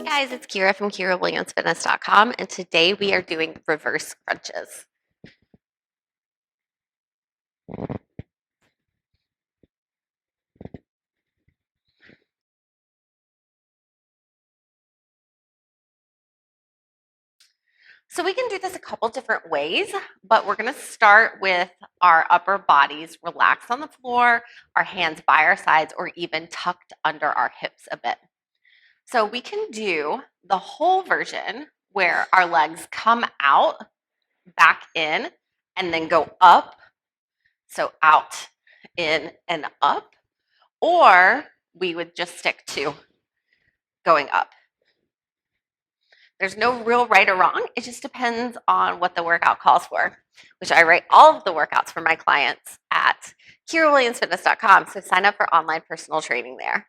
guys, it's Kyra from KyraWilliamsFitness.com, and today we are doing reverse crunches. So we can do this a couple different ways, but we're going to start with our upper bodies relaxed on the floor, our hands by our sides, or even tucked under our hips a bit. So we can do the whole version where our legs come out, back in, and then go up. So out, in, and up. Or we would just stick to going up. There's no real right or wrong. It just depends on what the workout calls for, which I write all of the workouts for my clients at KyraWilliamsFitness.com. So sign up for online personal training there.